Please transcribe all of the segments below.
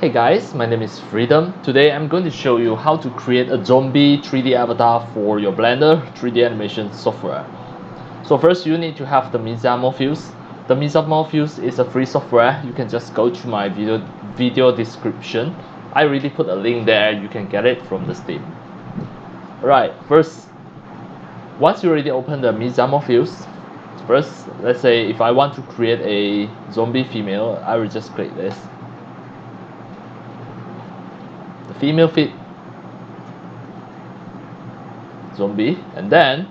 Hey guys, my name is Freedom. Today I'm going to show you how to create a zombie 3D avatar for your Blender 3D animation software. So first you need to have the Mixamo Fuse. The Mixamo Fuse is a free software. You can just go to my video description. I already put a link there. You can get it from the Steam. Alright, first, once you already open the Mixamo Fuse, first, let's say if I want to create a zombie female, I will just click this. The female fit zombie, and then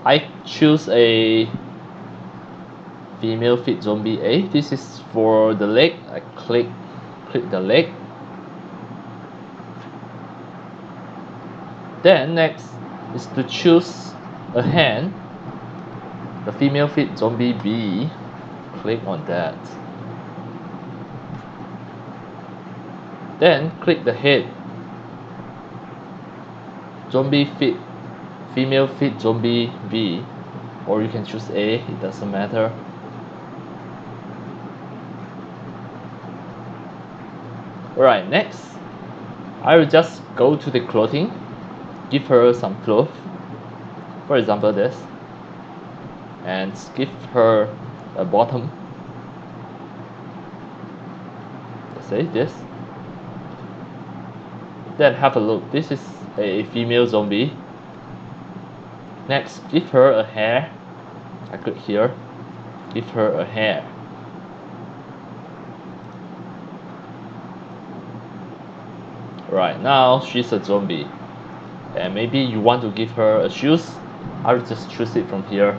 I choose a female fit zombie A. This is for the leg. I click the leg. Then next is to choose a hand. The female fit zombie B. Click on that. Then click the head. Zombie fit, female fit zombie B, or you can choose A, it doesn't matter. Alright, next, I will just go to the clothing, give her some clothes, for example this, and give her a bottom, let's say this. Then have a look, this is a female zombie. Next, give her a hair. I click here, give her a hair. Right, now she's a zombie. And maybe you want to give her a shoes. I'll just choose it from here.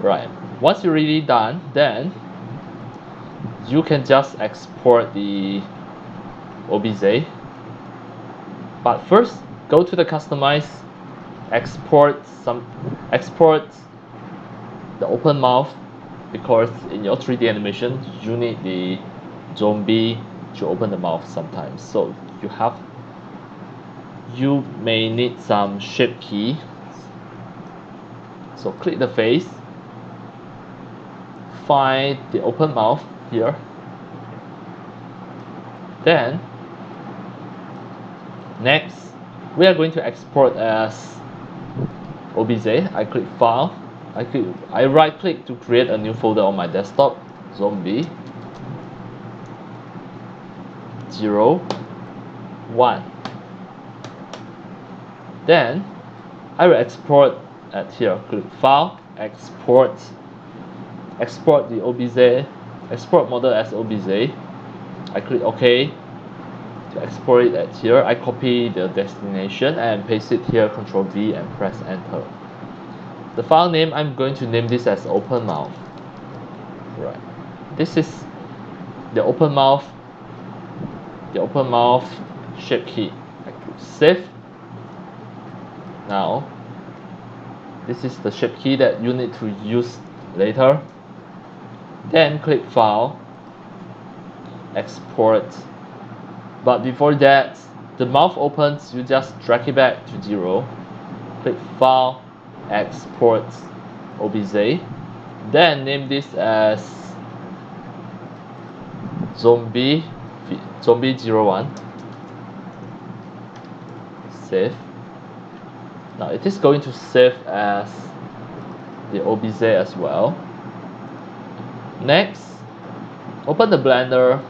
Right, once you're really done, then you can just export the OBJ. But first, go to the customize, export the open mouth, because in your 3D animation you need the zombie to open the mouth sometimes. So you may need some shape key. So click the face, find the open mouth here. Then next we are going to export as OBJ. I click file, I right click to create a new folder on my desktop, zombie 0 1. Then I will export at here, click file, export the OBJ, export model as OBJ. I click OK to export it at here. I copy the destination and paste it here, Ctrl V and press enter. The file name, I'm going to name this as open mouth. Right, this is the open mouth shape key. I click save. Now this is the shape key that you need to use later. Then click file, export. But before that, the mouth opens, you just drag it back to 0. Click file, export OBJ. Then name this as zombie 01. Save. Now it is going to save as the OBJ as well. Next, open the Blender.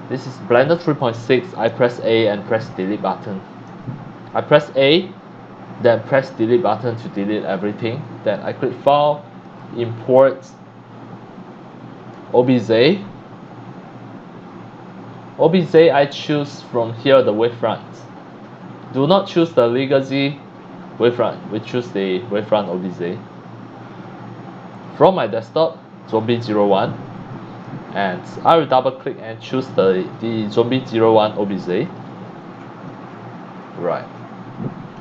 This is Blender 3.6. I press A and press delete button. I press A, then press delete button to delete everything. Then I click file, import OBJ. OBJ I choose from here the wavefront. Do not choose the legacy wavefront. We choose the wavefront OBJ. From my desktop, zombie 01, and I will double click and choose the zombie 01 OBJ. Right.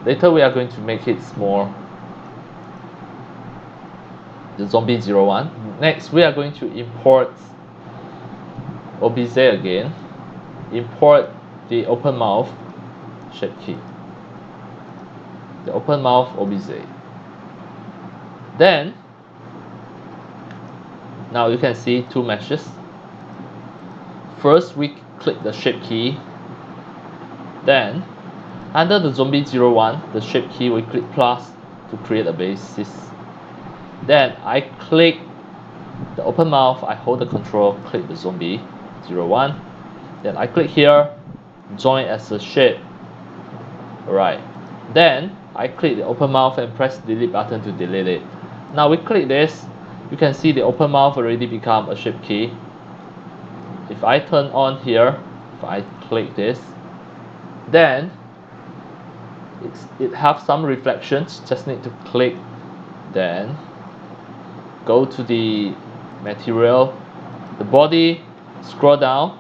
Later we are going to make it small. The zombie 01. Next we are going to import OBJ again. Import the open mouth shape key. The open mouth OBJ. Then now you can see two meshes. First we click the shape key. Then under the zombie 01, the shape key, we click plus to create a basis. Then I click the open mouth, I hold the control, click the zombie 01. Then I click here, join as a shape. Alright. Then I click the open mouth and press delete button to delete it. Now we click this, you can see the open mouth already become a shape key. If I turn on here, if I click this, then it have some reflections, just need to click, then go to the material, the body, scroll down,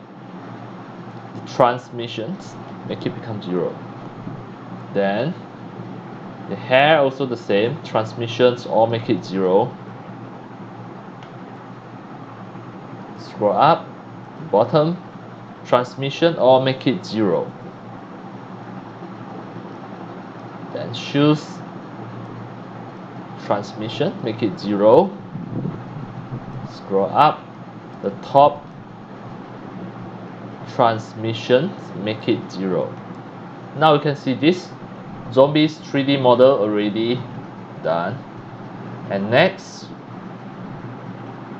the transmissions, make it become 0. Then the hair also the same, transmissions all make it 0. Scroll up, bottom, transmission all make it 0. Then shoes, transmission, make it 0. Scroll up, the top, transmissions, make it 0. Now you can see this zombies 3D model already done. And next,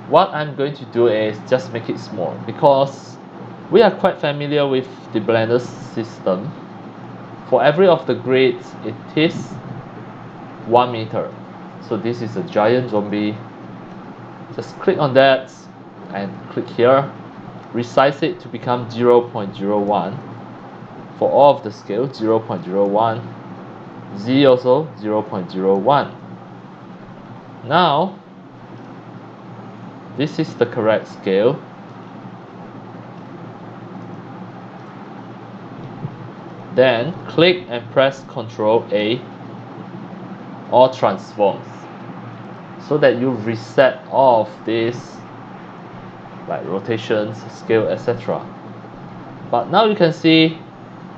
what I'm going to do is just make it small, because we are quite familiar with the Blender system. For every of the grids, it is 1 meter. So this is a giant zombie. Just click on that and click here, resize it to become 0.01 for all of the scale, 0.01, Z also 0.01. Now this is the correct scale. Then click and press Ctrl A or transforms, so that you reset all of this, like rotations, scale, etc. But now you can see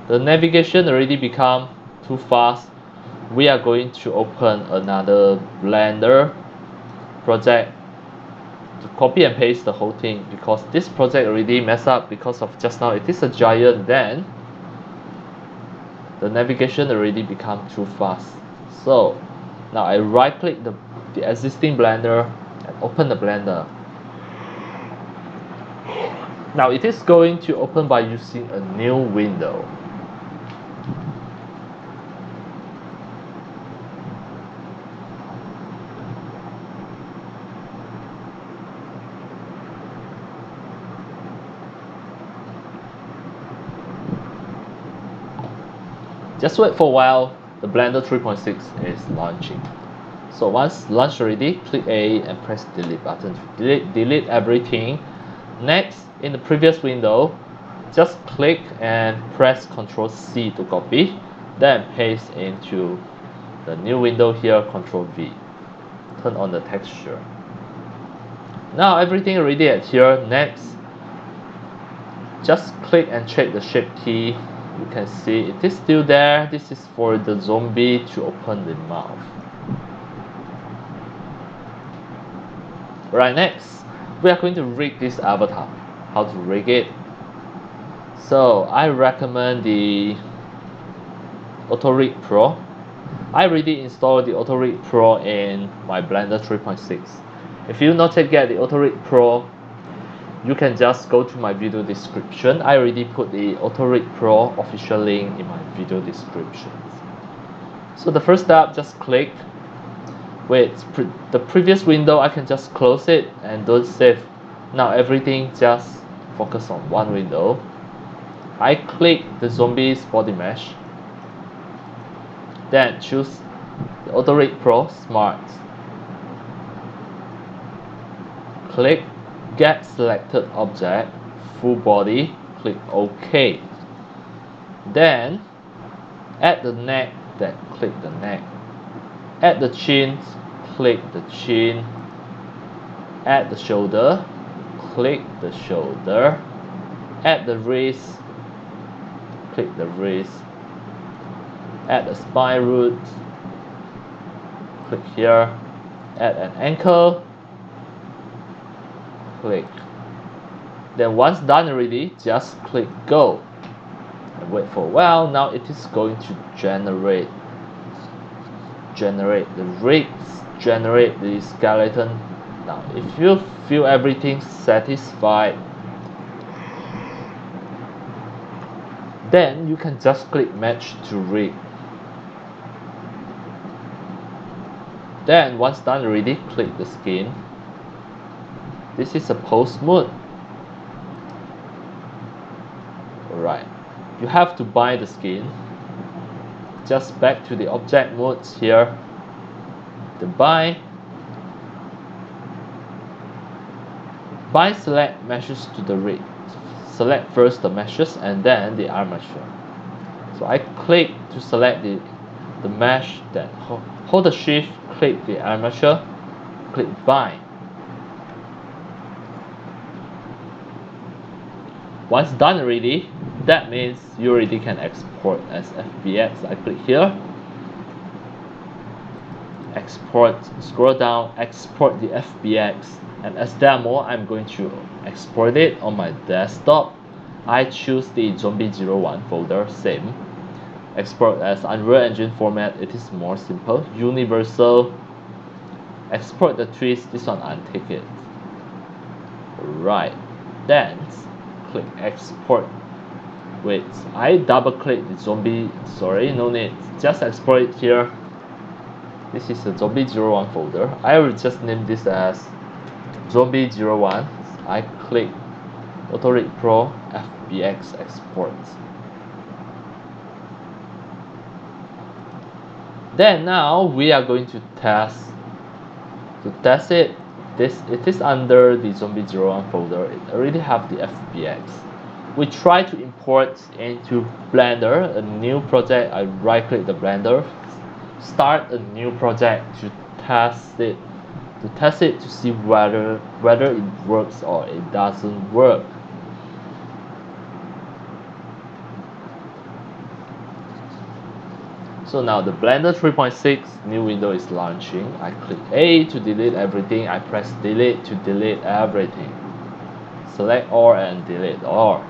the navigation already become too fast. We are going to open another Blender project to copy and paste the whole thing, because this project already messed up because of just now it is a giant. Then the navigation already become too fast. So now I right click the existing Blender and open the Blender. Now it is going to open by using a new window. Just wait for a while, the Blender 3.6 is launching. So once launched already, click A and press delete button to delete everything. Next, in the previous window, just click and press Ctrl C to copy, then paste into the new window here, Ctrl V. Turn on the texture. Now everything already at here. Next, just click and check the shape key. You can see it is still there. This is for the zombie to open the mouth. Right, next we are going to rig this avatar. How to rig it? So I recommend the Auto Rig Pro. I already installed the Auto Rig Pro in my Blender 3.6. If you not yet get the Auto Rig Pro, you can just go to my video description. I already put the Auto Rig Pro official link in my video description. So the first step, just click. Wait, the previous window I can just close it and don't save. Now everything just focus on one window. I click the zombie's body mesh. Then choose the Auto Rig Pro Smart. Click Get Selected Object, Full Body, click OK. Then add the neck, then click the neck. Add the chin, click the chin. Add the shoulder, click the shoulder. Add the wrist, click the wrist. Add the spine root, click here. Add an ankle, click. Then once done already, just click go and wait for a while. Now it is going to generate the rigs, generate the skeleton. Now if you feel everything satisfied, then you can just click match to rig. Then once done already, click the skin. This is a post mode. Alright, you have to buy the skin. Just back to the object modes here. The buy select meshes to the rig. Select first the meshes and then the armature. So I click to select the mesh, then hold the shift, click the armature, click buy. Once done already, that means you already can export as FBX. I click here, export, scroll down, export the FBX, and as demo I'm going to export it on my desktop. I choose the Zombie01 folder, same. Export as Unreal Engine format, it is more simple. Universal. Export the trees, this one untick it. Right, then click export. Wait, I double click the zombie, sorry, no need, just export it here. This is the Zombie01 folder. I will just name this as Zombie01. I click Auto Rig Pro FBX export. Then now we are going to test it. It is under the Zombie01 folder. It already have the FBX. We try to import into Blender, a new project. I right click the Blender, start a new project to test it to see whether it works or it doesn't work. So now the Blender 3.6 new window is launching. I click A to delete everything. I press delete to delete everything. Select all and delete all.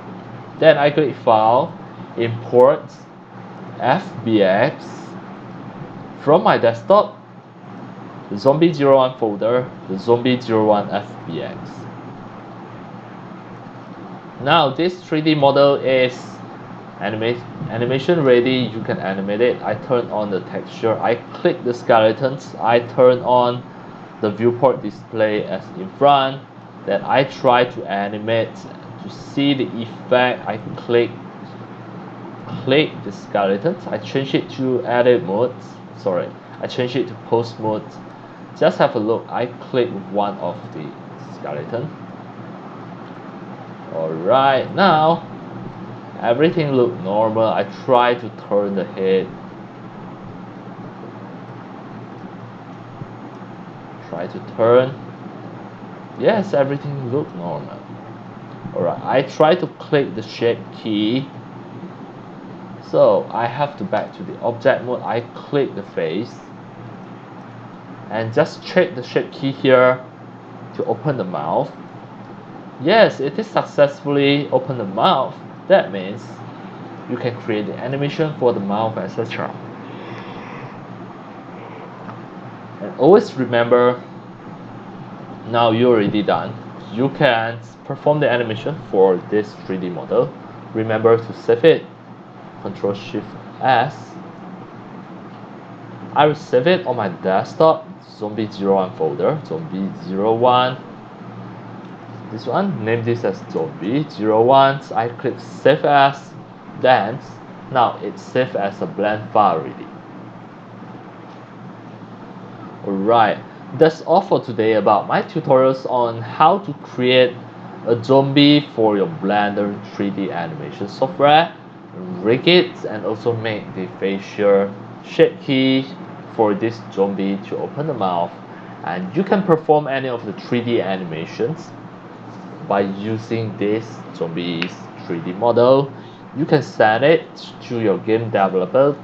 Then I click File, Import FBX from my desktop, the Zombie01 folder, the Zombie01 FBX. Now this 3D model is animation ready. You can animate it. I turn on the texture. I click the skeletons. I turn on the viewport display as in front. Then I try to animate to see the effect. I click the skeletons. I change it to edit mode. Sorry, I change it to post mode. Just have a look. I click one of the skeleton. Alright, now everything look normal. I try to turn the head. Try to turn. Yes, everything look normal. Alright, I try to click the shape key. So I have to back to the object mode. I click the face and just check the shape key here to open the mouth. Yes, it is successfully open the mouth. That means you can create the animation for the mouth, etc. And always remember, now you're already done. You can perform the animation for this 3D model. Remember to save it. Ctrl Shift S. I will save it on my desktop, Zombie01 folder, Zombie01. This one, name this as Zombie01. I click Save As, then now it's saved as a blend file already. Alright, that's all for today about my tutorials on how to create a zombie for your Blender 3D animation software, rig it, and also make the facial shape key for this zombie to open the mouth. And you can perform any of the 3D animations by using this zombies 3D model. You can send it to your game developer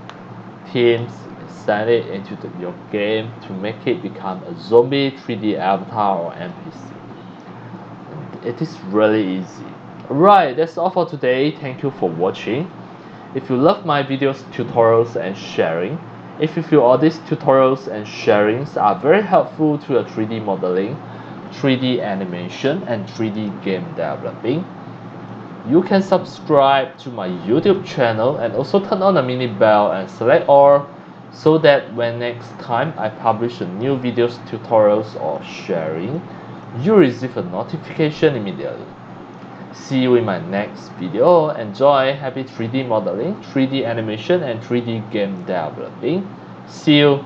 teams, send it into your game to make it become a zombie 3D avatar or NPC. It is really easy. Right, that's all for today. Thank you for watching. If you love my videos, tutorials and sharing, if you feel all these tutorials and sharings are very helpful to your 3D modeling, 3D animation and 3D game developing, you can subscribe to my YouTube channel and also turn on the mini bell and select all so that when next time I publish a new videos, tutorials or sharing, you receive a notification immediately. See you in my next video. Enjoy. Happy 3D modeling, 3D animation and 3D game developing. See you.